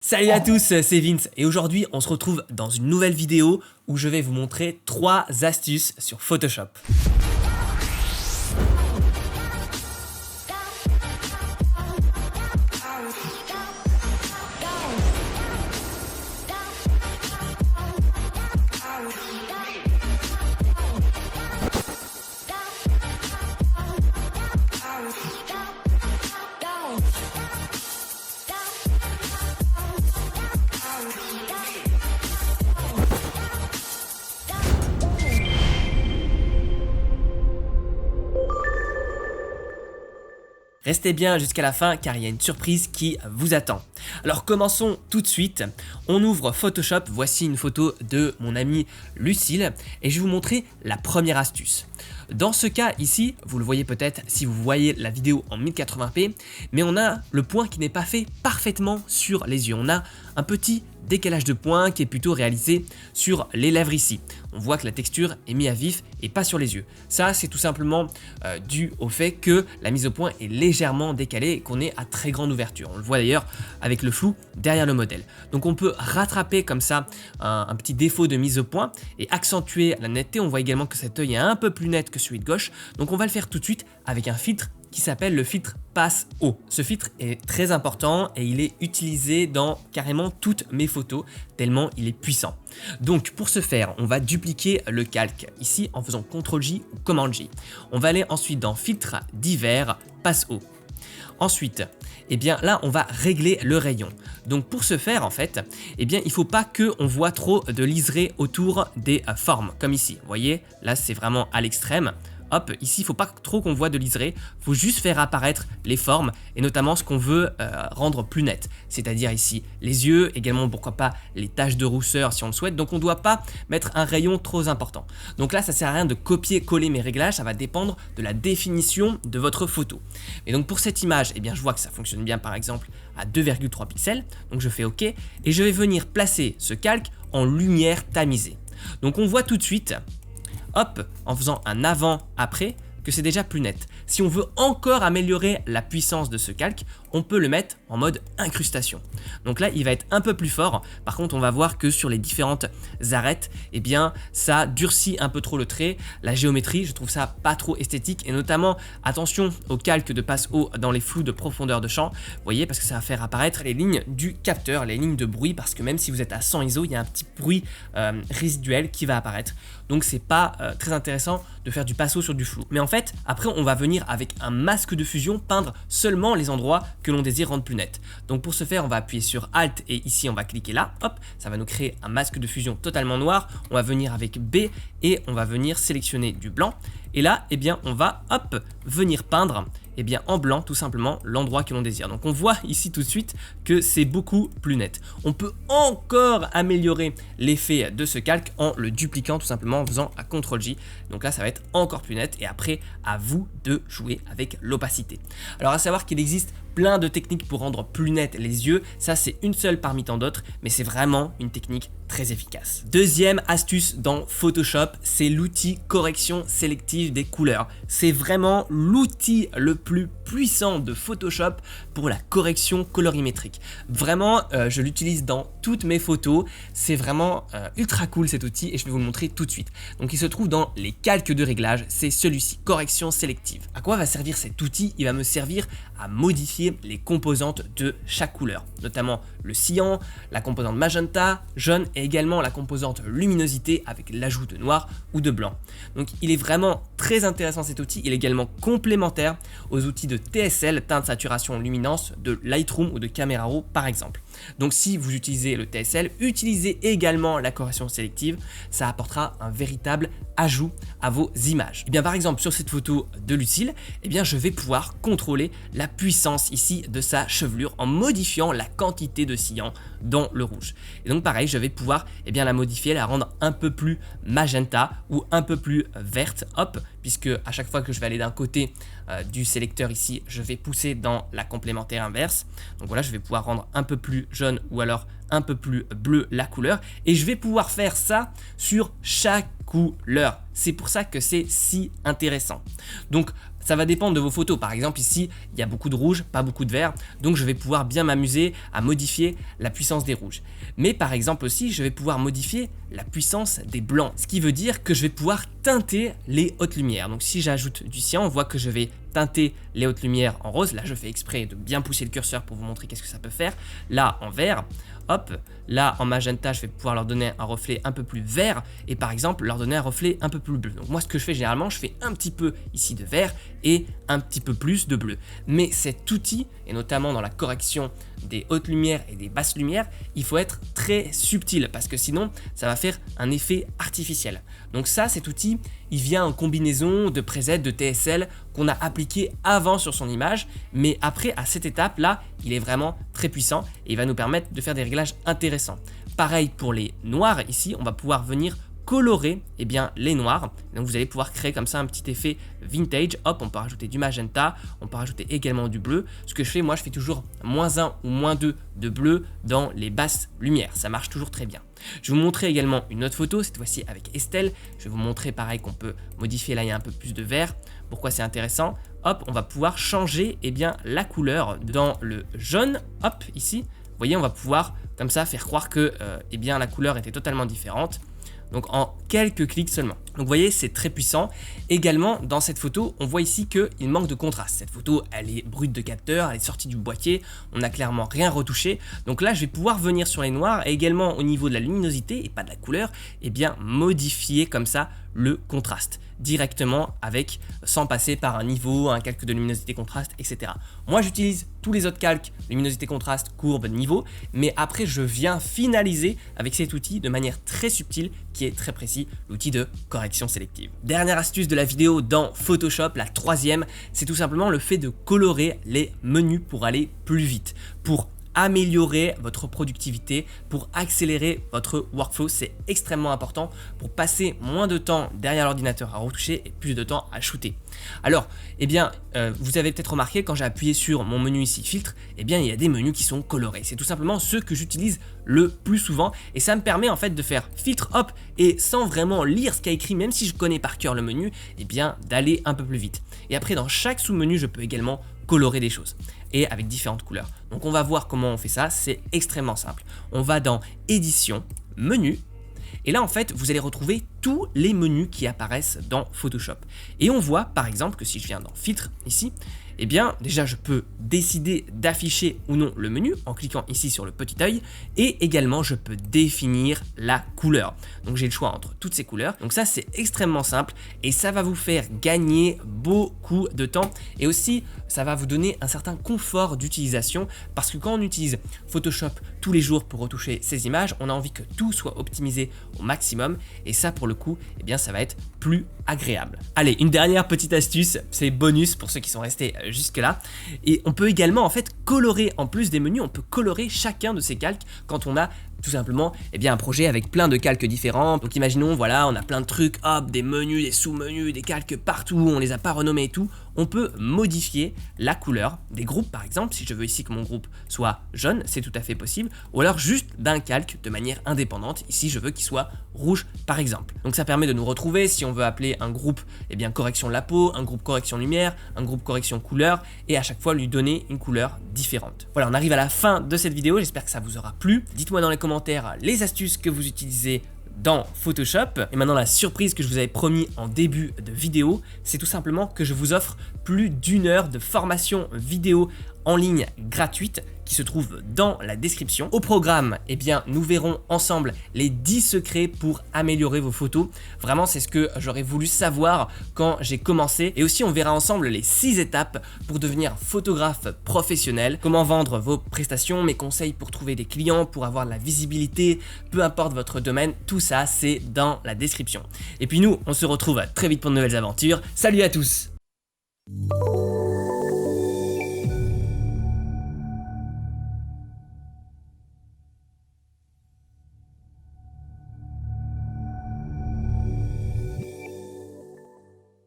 Salut à tous, c'est Vince et aujourd'hui on se retrouve dans une nouvelle vidéo où je vais vous montrer 3 astuces sur Photoshop. Restez bien jusqu'à la fin car il y a une surprise qui vous attend. Alors commençons tout de suite. On ouvre Photoshop, voici une photo de mon amie Lucille et je vais vous montrer la première astuce. Dans ce cas ici, vous le voyez peut-être si vous voyez la vidéo en 1080p, mais on a le point qui n'est pas fait parfaitement sur les yeux. On a un petit décalage de point qui est plutôt réalisé sur les lèvres ici. On voit que la texture est mise à vif et pas sur les yeux. Ça, c'est tout simplement dû au fait que la mise au point est légèrement décalée et qu'on est à très grande ouverture. On le voit d'ailleurs avec le flou derrière le modèle. Donc on peut rattraper comme ça un petit défaut de mise au point et accentuer la netteté. On voit également que cet œil est un peu plus net que celui de gauche. Donc on va le faire tout de suite avec un filtre qui s'appelle le filtre passe haut. Ce filtre est très important et il est utilisé dans carrément toutes mes photos tellement il est puissant. Donc pour ce faire, on va dupliquer le calque ici en faisant CTRL-J ou Command-J. On va aller ensuite dans filtre divers, passe haut. Ensuite, eh bien là on va régler le rayon. Donc pour ce faire en fait, eh bien il faut pas que on voit trop de liseré autour des formes comme ici. Vous voyez, là c'est vraiment à l'extrême. Hop, ici il faut pas trop qu'on voit de liseré, faut juste faire apparaître les formes et notamment ce qu'on veut rendre plus net, c'est-à-dire ici les yeux, également pourquoi pas les taches de rousseur si on le souhaite, donc on ne doit pas mettre un rayon trop important. Donc là ça sert à rien de copier-coller mes réglages, ça va dépendre de la définition de votre photo. Et donc pour cette image, eh bien je vois que ça fonctionne bien par exemple à 2,3 pixels, donc je fais OK et je vais venir placer ce calque en lumière tamisée. Donc on voit tout de suite, hop, en faisant un avant-après, que c'est déjà plus net. Si on veut encore améliorer la puissance de ce calque, on peut le mettre en mode incrustation. Donc là, il va être un peu plus fort. Par contre, on va voir que sur les différentes arêtes, eh bien, ça durcit un peu trop le trait. La géométrie, je trouve ça pas trop esthétique. Et notamment, attention au calque de passe haut dans les flous de profondeur de champ. Vous voyez, parce que ça va faire apparaître les lignes du capteur, les lignes de bruit. Parce que même si vous êtes à 100 ISO, il y a un petit bruit résiduel qui va apparaître. Donc, c'est pas très intéressant de faire du passe haut sur du flou. Mais en fait, après, on va venir avec un masque de fusion peindre seulement les endroits que l'on désire rendre plus net. Donc pour ce faire, on va appuyer sur Alt et ici on va cliquer là, hop, ça va nous créer un masque de fusion totalement noir. On va venir avec B et on va venir sélectionner du blanc. Et là, eh bien, on va hop, venir peindre eh bien, en blanc tout simplement l'endroit que l'on désire. Donc on voit ici tout de suite que c'est beaucoup plus net. On peut encore améliorer l'effet de ce calque en le dupliquant tout simplement en faisant un CTRL-J. Donc là ça va être encore plus net et après à vous de jouer avec l'opacité. Alors à savoir qu'il existe plein de techniques pour rendre plus net les yeux, ça c'est une seule parmi tant d'autres, mais c'est vraiment une technique très efficace. Deuxième astuce dans Photoshop, c'est l'outil correction sélective des couleurs. C'est vraiment l'outil le plus puissant de Photoshop pour la correction colorimétrique. Vraiment, je l'utilise dans toutes mes photos. C'est vraiment ultra cool cet outil et je vais vous le montrer tout de suite. Donc il se trouve dans les calques de réglage, c'est celui-ci, correction sélective. À quoi va servir cet outil? Il va me servir à modifier les composantes de chaque couleur, notamment le cyan, la composante magenta, jaune et également la composante luminosité avec l'ajout de noir ou de blanc. Donc il est vraiment très intéressant cet outil, il est également complémentaire aux outils de TSL, teinte saturation luminance de Lightroom ou de Camera Raw par exemple. Donc si vous utilisez le TSL, utilisez également la correction sélective, ça apportera un véritable ajout à vos images. Et bien par exemple sur cette photo de Lucille, eh bien je vais pouvoir contrôler la puissance ici de sa chevelure en modifiant la quantité de cyan dans le rouge. Et donc pareil, je vais pouvoir bien la modifier, la rendre un peu plus magenta ou un peu plus verte, hop, puisque à chaque fois que je vais aller d'un côté du sélecteur ici, je vais pousser dans la complémentaire inverse. Donc voilà, je vais pouvoir rendre un peu plus jaune ou alors un peu plus bleu la couleur et je vais pouvoir faire ça sur chaque couleurs. C'est pour ça que c'est si intéressant. Donc ça va dépendre de vos photos. Par exemple ici, il y a beaucoup de rouge, pas beaucoup de vert. Donc je vais pouvoir bien m'amuser à modifier la puissance des rouges. Mais par exemple aussi, je vais pouvoir modifier la puissance des blancs. Ce qui veut dire que je vais pouvoir teinter les hautes lumières. Donc si j'ajoute du cyan, on voit que je vais teinter les hautes lumières en rose. Là, je fais exprès de bien pousser le curseur pour vous montrer qu'est-ce que ça peut faire. Là, en vert. Hop, là en magenta, je vais pouvoir leur donner un reflet un peu plus vert et par exemple leur donner un reflet un peu plus bleu. Donc moi ce que je fais généralement, je fais un petit peu ici de vert et un petit peu plus de bleu. Mais cet outil, et notamment dans la correction des hautes lumières et des basses lumières, il faut être très subtil parce que sinon ça va faire un effet artificiel. Donc ça, cet outil, il vient en combinaison de preset, de TSL qu'on a appliqué avant sur son image, mais après à cette étape là, il est vraiment très puissant et il va nous permettre de faire des réglages intéressants. Pareil pour les noirs, ici on va pouvoir venir colorer les noirs. Donc vous allez pouvoir créer comme ça un petit effet vintage. Hop, on peut rajouter du magenta, on peut rajouter également du bleu. Ce que je fais, moi je fais toujours -1 ou -2 de bleu dans les basses lumières. Ça marche toujours très bien. Je vais vous montrer également une autre photo, cette fois-ci avec Estelle. Je vais vous montrer pareil qu'on peut modifier, là il y a un peu plus de vert. Pourquoi c'est intéressant? Hop, on va pouvoir changer la couleur dans le jaune. Hop, ici, vous voyez, on va pouvoir comme ça faire croire que la couleur était totalement différente. Donc en quelques clics seulement. Donc vous voyez, c'est très puissant. Également dans cette photo, on voit ici qu'il manque de contraste. Cette photo, elle est brute de capteur, elle est sortie du boîtier, on n'a clairement rien retouché. Donc là, je vais pouvoir venir sur les noirs et également au niveau de la luminosité et pas de la couleur, modifier comme ça le contraste directement sans passer par un niveau, un calque de luminosité contraste, etc. Moi j'utilise tous les autres calques, luminosité contraste, courbe, niveau, mais après je viens finaliser avec cet outil de manière très subtile qui est très précis, l'outil de correction sélective. Dernière astuce de la vidéo dans Photoshop, la troisième, c'est tout simplement le fait de colorer les menus pour aller plus vite, pour améliorer votre productivité, pour accélérer votre workflow. C'est extrêmement important pour passer moins de temps derrière l'ordinateur à retoucher et plus de temps à shooter. Alors, vous avez peut-être remarqué quand j'ai appuyé sur mon menu ici, filtre, il y a des menus qui sont colorés. C'est tout simplement ceux que j'utilise le plus souvent et ça me permet en fait de faire filtre, hop, et sans vraiment lire ce qu'il y a écrit, même si je connais par cœur le menu, d'aller un peu plus vite. Et après, dans chaque sous-menu, je peux également colorer des choses et avec différentes couleurs. Donc on va voir comment on fait ça, c'est extrêmement simple. On va dans édition, menu, et là en fait vous allez retrouver tous les menus qui apparaissent dans Photoshop. Et on voit par exemple que si je viens dans filtre ici, déjà je peux décider d'afficher ou non le menu en cliquant ici sur le petit œil et également je peux définir la couleur. Donc j'ai le choix entre toutes ces couleurs. Donc ça c'est extrêmement simple et ça va vous faire gagner beaucoup de temps et aussi ça va vous donner un certain confort d'utilisation parce que quand on utilise Photoshop tous les jours pour retoucher ses images, on a envie que tout soit optimisé au maximum et ça pour le coup, ça va être plus agréable. Allez, une dernière petite astuce, c'est bonus pour ceux qui sont restés jusque là et on peut également en fait colorer en plus des menus, on peut colorer chacun de ces calques quand on a tout simplement un projet avec plein de calques différents. Donc imaginons, voilà, on a plein de trucs, hop, des menus, des sous-menus, des calques partout, on les a pas renommés et tout. On peut modifier la couleur des groupes par exemple, si je veux ici que mon groupe soit jaune, c'est tout à fait possible, ou alors juste d'un calque de manière indépendante, ici je veux qu'il soit rouge par exemple. Donc ça permet de nous retrouver si on veut appeler un groupe correction de la peau, un groupe correction lumière, un groupe correction couleur, et à chaque fois lui donner une couleur différente. Voilà, on arrive à la fin de cette vidéo, j'espère que ça vous aura plu. Dites-moi dans les commentaires les astuces que vous utilisez dans Photoshop. Et maintenant la surprise que je vous avais promis en début de vidéo, c'est tout simplement que je vous offre plus d'1 heure de formation vidéo en ligne gratuite qui se trouve dans la description. Au programme, nous verrons ensemble les 10 secrets pour améliorer vos photos. Vraiment, c'est ce que j'aurais voulu savoir quand j'ai commencé. Et aussi, on verra ensemble les 6 étapes pour devenir photographe professionnel. Comment vendre vos prestations, mes conseils pour trouver des clients, pour avoir de la visibilité, peu importe votre domaine. Tout ça, c'est dans la description. Et puis nous, on se retrouve très vite pour de nouvelles aventures. Salut à tous!